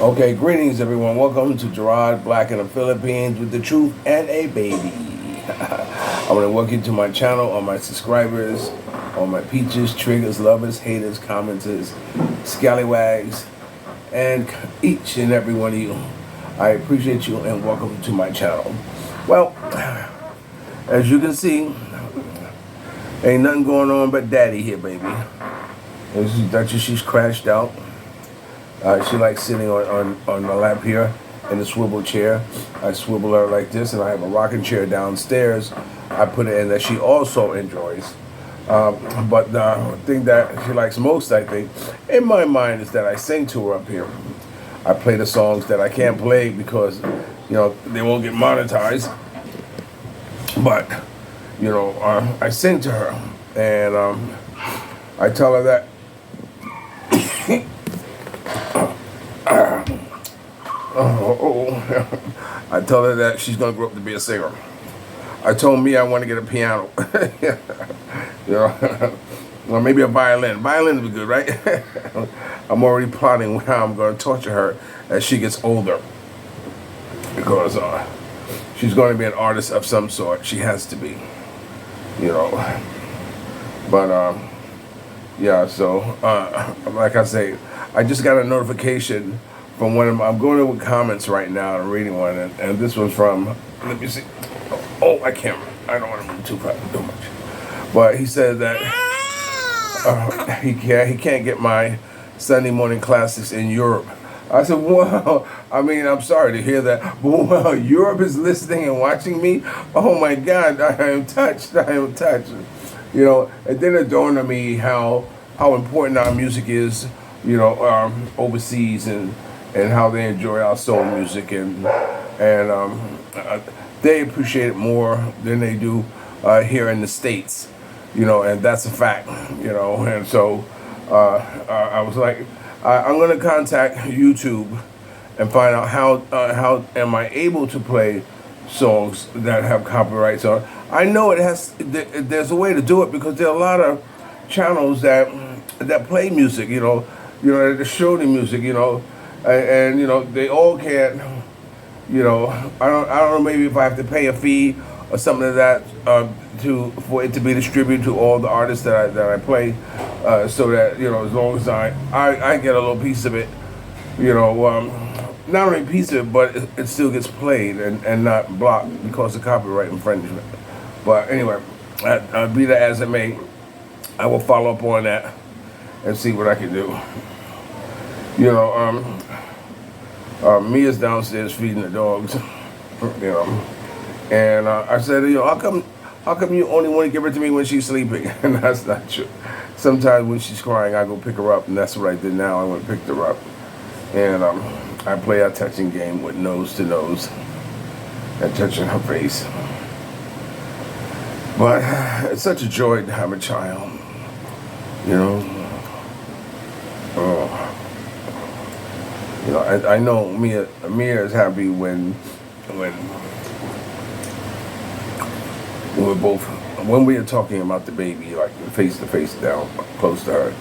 Okay, greetings everyone. Welcome to Gerard Black in the Philippines with the truth and a baby. I want to welcome you to my channel, all my subscribers, all my peaches, triggers, lovers, haters, commenters, scallywags, and each and every one of you. I appreciate you and welcome to my channel. Well, as you can see, ain't nothing going on but daddy here, baby. She's crashed out. She likes sitting on the lap here in the swivel chair. I swivel her like this, and I have a rocking chair downstairs. I put it in that she also enjoys. But the thing that she likes most, I think, in my mind, is that I sing to her up here. I play the songs that I can't play because, they won't get monetized. But, I sing to her, and I tell her that I tell her that she's gonna grow up to be a singer. I told me I want to get a piano, or maybe a violin. Violin would be good, right? I'm already plotting how I'm going to torture her as she gets older, because she's going to be an artist of some sort. She has to be, But yeah. So like I say, I just got a notification from one of my, I'm going over comments right now and reading one, and this one's from, let me see. Oh, I don't want to move too much. But he said that he can't get my Sunday morning classics in Europe. I said, wow, I'm sorry to hear that. But wow, Europe is listening and watching me? Oh my God, I am touched. And then it dawned on me how important our music is, overseas, and how they enjoy our soul music, and they appreciate it more than they do here in the States, and that's a fact, and so I was like, I'm going to contact YouTube and find out how am I able to play songs that have copyrights on. I know there's a way to do it, because there are a lot of channels that play music, that show the music, and they all can't, I don't know, maybe if I have to pay a fee or something like that for it to be distributed to all the artists that I play, so that as long as I get a little piece of it, not only a piece of it, but it still gets played and not blocked because of copyright infringement. But anyway, be that as it may, I will follow up on that and see what I can do. Mia's downstairs feeding the dogs, and I said, how come you only want to give her to me when she's sleeping? And that's not true. Sometimes when she's crying, I go pick her up, and that's what I did now. I went and picked her up, and I play a touching game with nose to nose and touching her face. But it's such a joy to have a child, I know Mia is happy when we are talking about the baby, like face to face down close to her,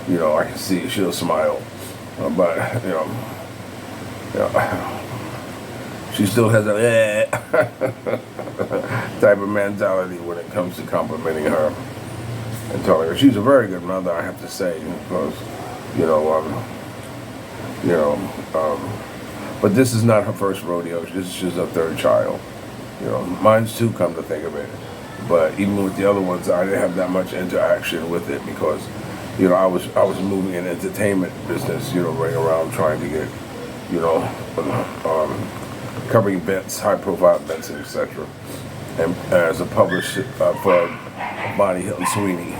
I can see she'll smile, but she still has a type of mentality when it comes to complimenting her and telling her she's a very good mother, I have to say, because but this is not her first rodeo. This is just her third child. Mine's too, come to think of it. But even with the other ones, I didn't have that much interaction with it, because, I was moving in entertainment business, running around trying to get, covering events, high-profile events, and etc. And as a publisher for Bonnie Hilton Sweeney,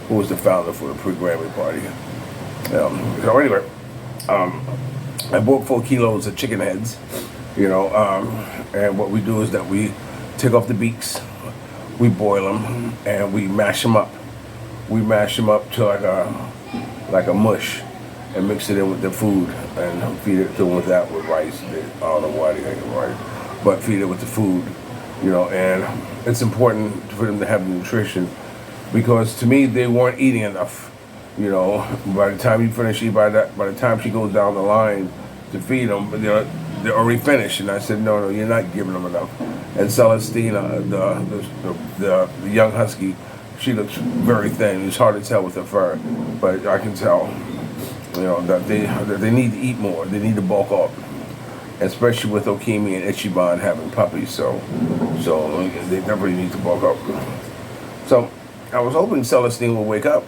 who was the founder for the pre-Grammy party. So anyway. I bought 4 kilos of chicken heads, and what we do is that we take off the beaks, we boil them, and we mash them up. We mash them up to like a mush, and mix it in with the food, and feed it to them with that, with rice. I don't know why they get rice, but feed it with the food, and it's important for them to have the nutrition, because to me they weren't eating enough. By the time you finish, by the time she goes down the line to feed them, but they're already finished. And I said, no, you're not giving them enough. And Celestina, the young husky, she looks very thin. It's hard to tell with her fur, but I can tell, that they need to eat more. They need to bulk up, especially with Okimi and Ichiban having puppies. So they definitely need to bulk up. So I was hoping Celestine will wake up,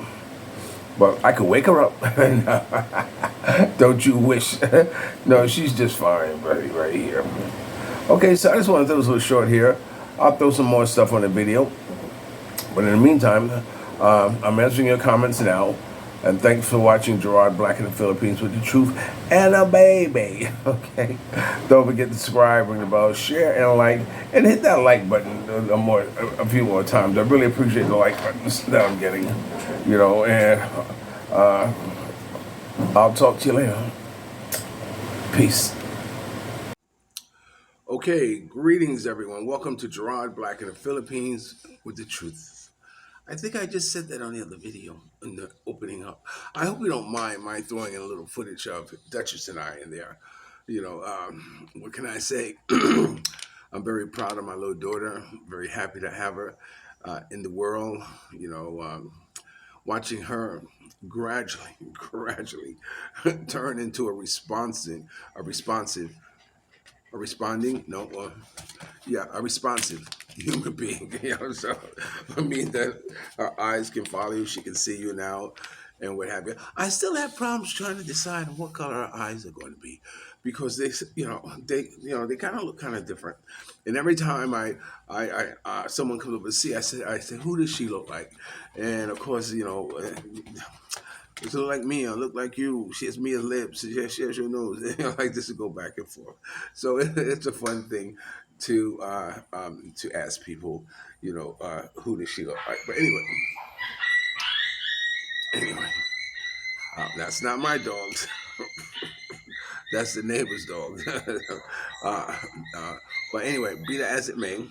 but I could wake her up. Don't you wish? No, she's just fine, right here. Okay, so I just want to throw this a little short here. I'll throw some more stuff on the video. But in the meantime, I'm answering your comments now. And thanks for watching Gerard Black in the Philippines with the truth and a baby. Okay? Don't forget to subscribe, ring the bell, share, and like. And hit that like button a few more times. I really appreciate the like buttons that I'm getting. And I'll talk to you later. Peace. Okay, greetings everyone. Welcome to Gerard Black in the Philippines with the truth. I think I just said that on the other video in the opening up. I hope you don't mind my throwing in a little footage of Duchess and I in there. What can I say? I'm very proud of my little daughter. Very happy to have her in the world. Watching her gradually turn into a responsive human being. So I mean that her eyes can follow you, she can see you now, and what have you. I still have problems trying to decide what color her eyes are going to be, because they kind of look kind of different. And every time someone comes over to see, I say, who does she look like? And of course, she look like me, I look like you. She has Mia's lips. She has your nose. Like this to go back and forth. So it's a fun thing to ask people, who does she look like? But anyway, that's not my dogs. That's the neighbor's dog. But anyway, be that as it may,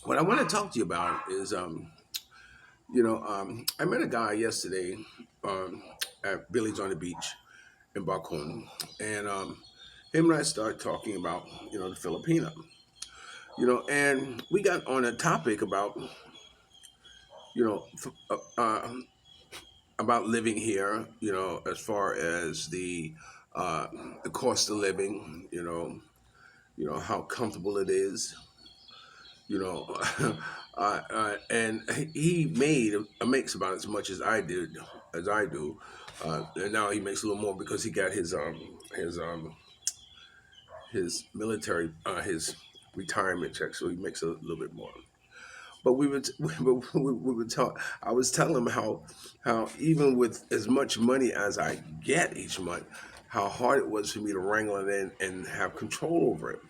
what I want to talk to you about is I met a guy yesterday at Billy's on the Beach in Balcony, and him and I started talking about the Filipino, and we got on a topic about you know f- about living here, as far as the cost of living, how comfortable it is, you know, and he makes about as much as I do, and now he makes a little more because he got his military his retirement check, so he makes a little bit more. But we would talk. I was telling him how even with as much money as I get each month, how hard it was for me to wrangle it in and have control over it.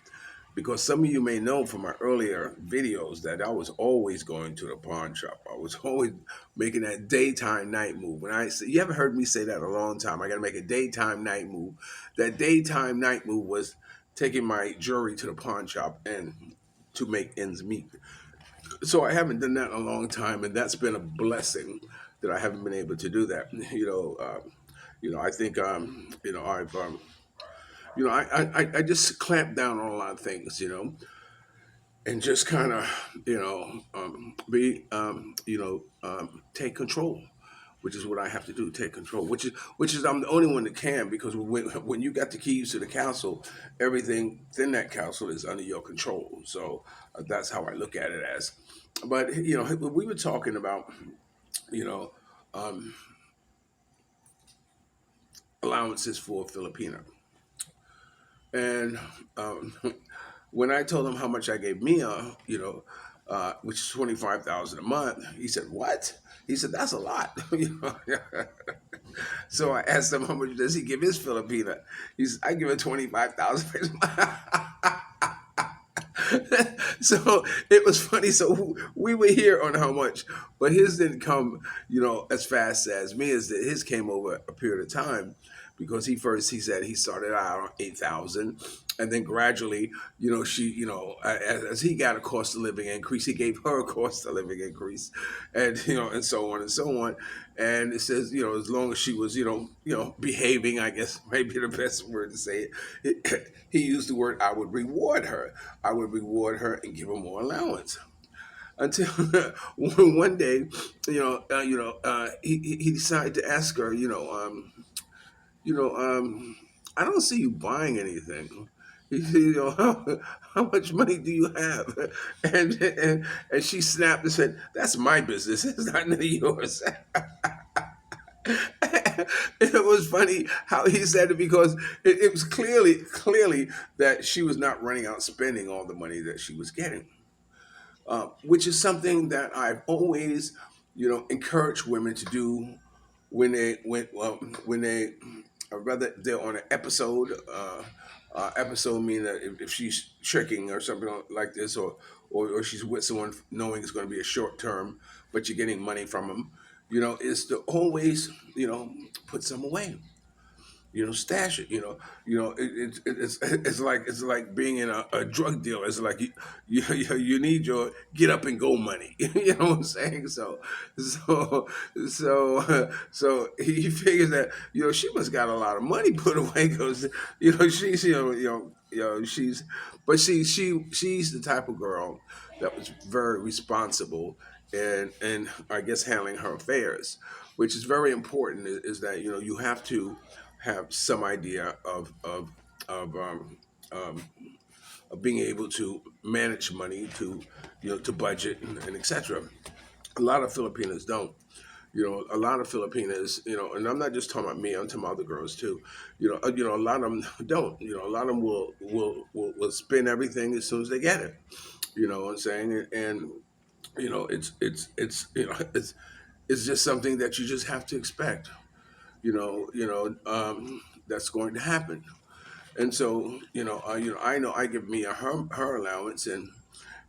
Because some of you may know from my earlier videos that I was always going to the pawn shop. I was always making that daytime night move. When I say, you haven't heard me say that in a long time. I got to make a daytime night move. That daytime night move was taking my jewelry to the pawn shop and to make ends meet. So I haven't done that in a long time, and that's been a blessing that I haven't been able to do that. I think I've I just clamped down on a lot of things, and just kind of be take control, which is what I have to do, take control, which is I'm the only one that can, because when you got the keys to the castle, everything in that castle is under your control. So that's how I look at it as. But we were talking about you know um, allowances for Filipino, and um, when I told him how much I gave Mia, which is 25,000 a month, he said, "What?" He said, "That's a lot." So I asked him, "How much does he give his Filipina?" He said, "I give her 25,000." So it was funny. So we were here on how much, but his didn't come, as fast as me. As his came over a period of time, because he said he started out on 8,000, and then gradually, she, as he got a cost of living increase, he gave her a cost of living increase, and and so on and so on. And it says, as long as she was, behaving, I guess maybe the best word to say he used the word, I would reward her. I would reward her and give her more allowance. Until one day, he decided to ask her, you know, I don't see you buying anything. He said, how much money do you have? And she snapped and said, that's my business. It's not none of yours. It was funny how he said it because it was clearly that she was not running out spending all the money that she was getting, which is something that I've always, encouraged women to do when they rather they're on an episode. Episode meaning that if she's tricking or something like this, or she's with someone knowing it's going to be a short term, but you're getting money from them, is to always put some away, stash it. It's like being in a drug dealer. It's like you need your get up and go money. You know what I'm saying? So he figures that she must got a lot of money put away because she's she's, but she's the type of girl that was very responsible and I guess handling her affairs, which is very important. Is that you have to have some idea um, of being able to manage money, to to budget and etc. A lot of Filipinos don't. A lot of Filipinas, and I'm not just talking about me. I'm talking about other girls too. A lot of them don't. A lot of them will spend everything as soon as they get it. You know what I'm saying? And it's just something that you just have to expect. That's going to happen. And so, I know I give me her allowance, and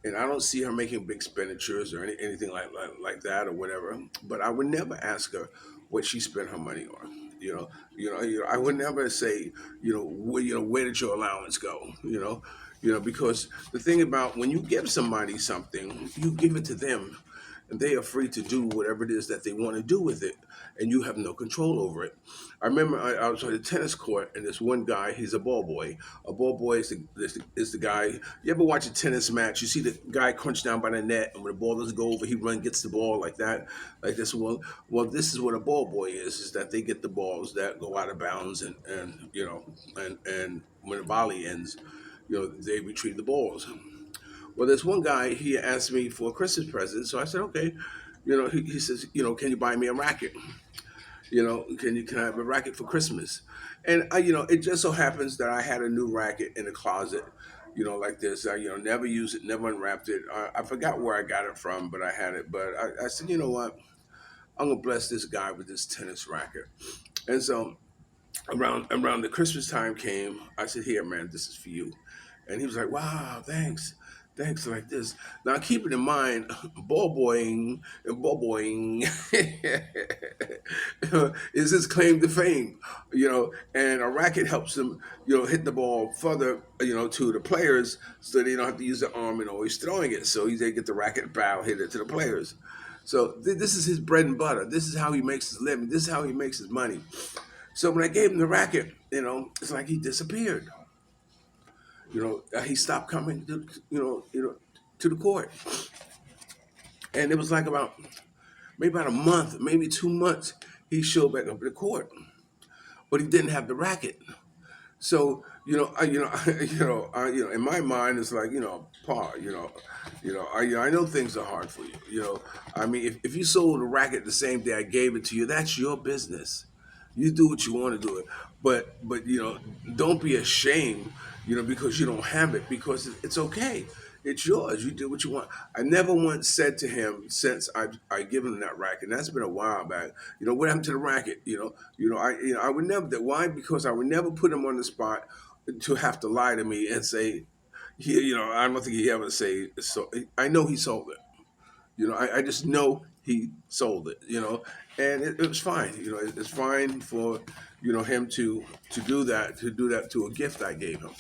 I don't see her making big expenditures or anything like that or whatever. But I would never ask her what she spent her money on. I would never say, where did your allowance go? Because the thing about when you give somebody something, you give it to them, and they are free to do whatever it is that they want to do with it, and you have no control over it. I remember I was on the tennis court, and this one guy, he's a ball boy. A ball boy is the guy. You ever watch a tennis match? You see the guy crunch down by the net, and when the ball doesn't go over, he run gets the ball like that, like this. Well, this is what a ball boy is that they get the balls that go out of bounds, and when the volley ends, they retrieve the balls. Well, there's one guy, he asked me for a Christmas present. So I said, okay. He says, can you buy me a racket? Can I have a racket for Christmas? And it just so happens that I had a new racket in the closet, like this. I, never used it, never unwrapped it. I forgot where I got it from, but I had it. But I said, you know what? I'm going to bless this guy with this tennis racket. And so around the Christmas time came, I said, "Here, man, this is for you." And he was like, "Wow, thanks, like this." Now, keeping in mind, ball boying is his claim to fame, and a racket helps him, hit the ball further, to the players, so they don't have to use their arm and always throwing it. So they get the racket, bow, hit it to the players. So this is his bread and butter. This is how he makes his living. This is how he makes his money. So when I gave him the racket, it's like he disappeared. He stopped coming to, to the court, and it was like about a month, maybe 2 months, he showed back up to the court, but he didn't have the racket. So in my mind, it's like Paul, I know things are hard for you. I mean, if you sold a racket the same day I gave it to you, that's your business. You do what you want to do it, but don't be ashamed, because you don't have it because it's okay. It's yours. You do what you want. I never once said to him since I given him that racket. And that's been a while back. What happened to the racket? I would never. Why? Because I would never put him on the spot to have to lie to me and say, I don't think he ever say so. I know he sold it. I just know he sold it, and it was fine. It's fine for him to do that to a gift I gave him,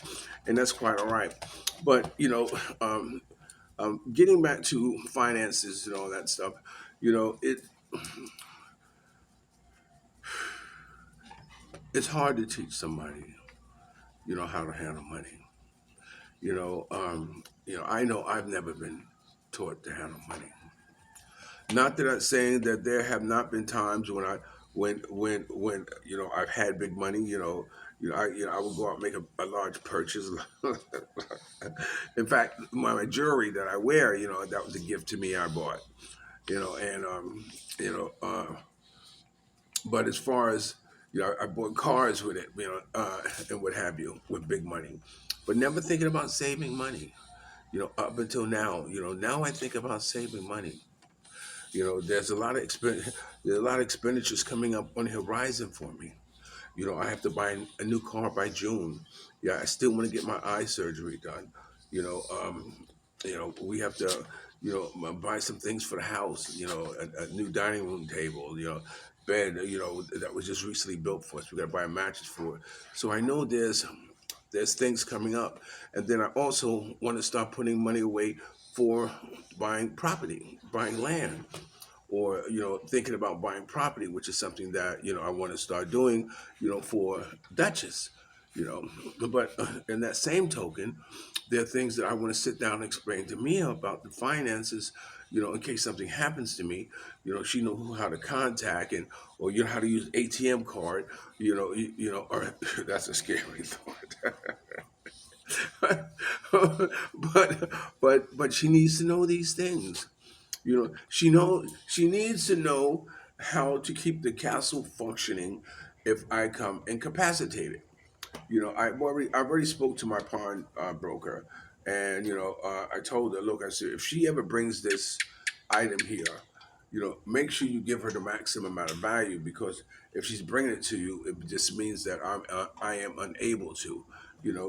and that's quite all right. But getting back to finances and all that stuff, it it's hard to teach somebody how to handle money. I know I've never been taught to handle money. Not that I'm saying that there have not been times when when I've had big money. I would go out and make a large purchase. In fact, my jewelry that I wear, that was a gift to me. I bought, and you know. But as far as I bought cars with it, and what have you, with big money, but never thinking about saving money. Up until now, now I think about saving money. There's a lot of there's a lot of expenditures coming up on the horizon for me. I have to buy a new car by June. Yeah, I still want to get my eye surgery done. You know, we have to, buy some things for the house. A new dining room table. Bed. That was just recently built for us. We got to buy a mattress for it. So I know there's things coming up, and then I also want to start putting money away for buying property, buying land, or thinking about buying property, which is something that I want to start doing, for Duchess, you know. But in that same token, there are things that I want to sit down and explain to Mia about the finances, in case something happens to me. She know how to contact, and or how to use ATM card, or that's a scary thought. But she needs to know these things. She needs to know how to keep the castle functioning if I come incapacitated. I've already spoke to my pawn broker, and I told her, look, I said, if she ever brings this item here, make sure you give her the maximum amount of value, because if she's bringing it to you, it just means that I am unable to,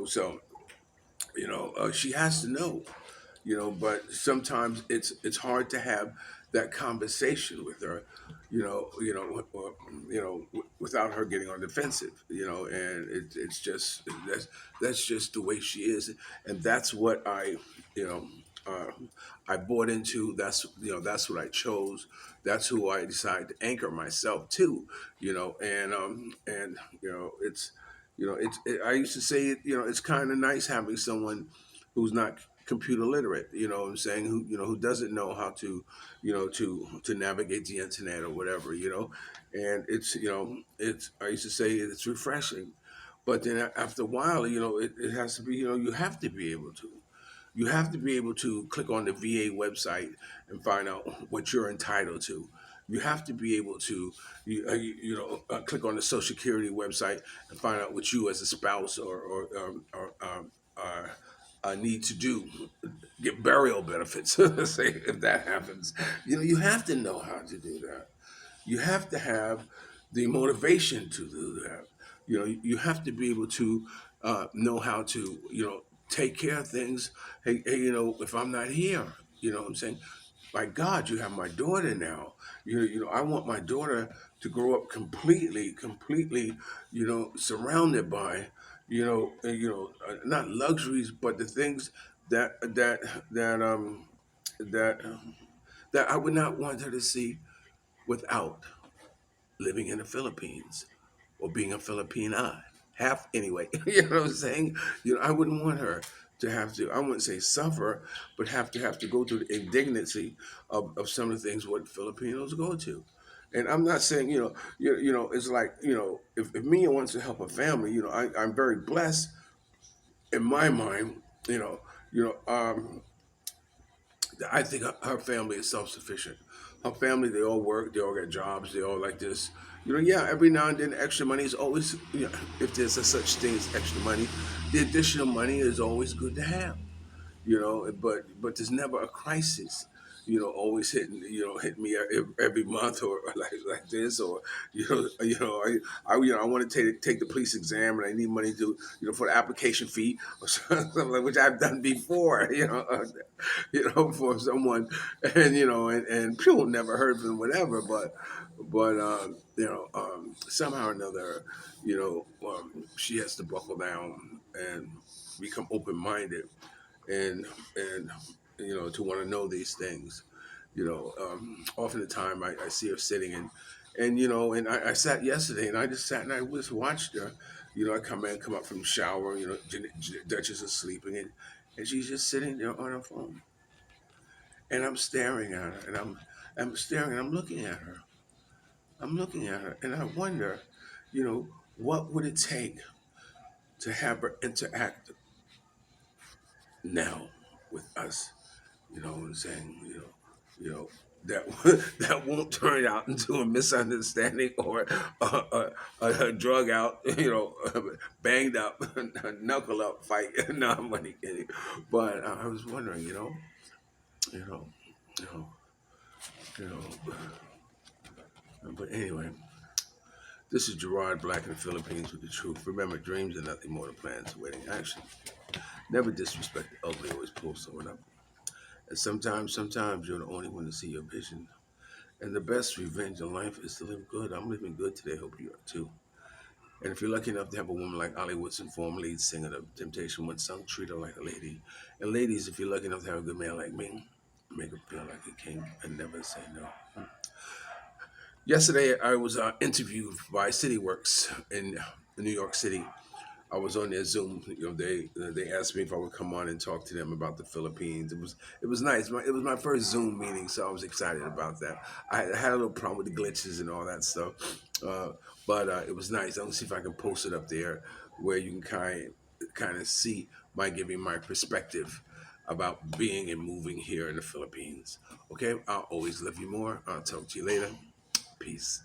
so she has to know, but sometimes it's hard to have that conversation with her, without her getting on the defensive, and it's just that's just the way she is, and that's what you know uh, I bought into. That's what I chose. That's who I decided to anchor myself to, and it's I used to say, it's kind of nice having someone who's not computer literate, what I'm saying, who doesn't know how to, to navigate the internet or whatever, and it's I used to say it's refreshing, but then after a while, it has to be, you have to be able to. You have to be able to click on the VA website and find out what you're entitled to. You have to be able to, click on the Social Security website and find out what you as a spouse or need to do, get burial benefits. Say if that happens, you have to know how to do that. You have to have the motivation to do that. You have to be able to know how to, take care of things. Hey, if I'm not here, what I'm saying, my God, you have my daughter now. I want my daughter to grow up completely, surrounded by, not luxuries, but the things that that that that that I would not want her to see without living in the Philippines or being a Filipina. Half anyway. You know what I'm saying? I wouldn't want her to have to, I wouldn't say suffer, but have to go through the indignity of some of the things what Filipinos go to. And I'm not saying, it's like, if Mia wants to help a family, I'm very blessed in my mind, you know, you know, um, I think her family is self-sufficient. Her family, they all work, they all got jobs, they all like this. Yeah, every now and then extra money is always, if there's a such thing as extra money, the additional money is always good to have. But there's never a crisis. always hit me every month or like this, or I want to take the police exam and I need money to for the application fee or something like which I've done before, for someone, and and people never heard from them, whatever, but somehow or another, she has to buckle down and become open minded and and to want to know these things. Often the time I see her sitting and I sat yesterday and I just sat and I just watched her. I come up from the shower. Duchess is sleeping and she's just sitting there on her phone, and I'm staring at her, and I'm staring, and I'm looking at her. I'm looking at her, and I wonder, what would it take to have her interact now with us? You know what I'm saying? That that won't turn out into a misunderstanding or a drug out, banged up, knuckle up fight. No, I'm only kidding. But I was wondering, you know, you know, you know. But anyway, this is Gerard Black in the Philippines with the truth. Remember, dreams are nothing more than plans awaiting action. Never disrespect the ugly. Always pull someone up. And sometimes you're the only one to see your vision. And the best revenge in life is to live good. I'm living good today. Hope you are too. And if you're lucky enough to have a woman like Ollie Woodson, former lead singer of Temptation One song, treat her like a lady. And ladies, if you're lucky enough to have a good man like me, make him feel like a king and never say no. Yesterday, I was interviewed by CityWorks in New York City. I was on their Zoom. They asked me if I would come on and talk to them about the Philippines. It was nice. It was my first Zoom meeting, so I was excited about that. I had a little problem with the glitches and all that stuff, but it was nice. I'm gonna see if I can post it up there where you can kind of see my giving my perspective about being and moving here in the Philippines. Okay, I'll always love you more. I'll talk to you later. Peace.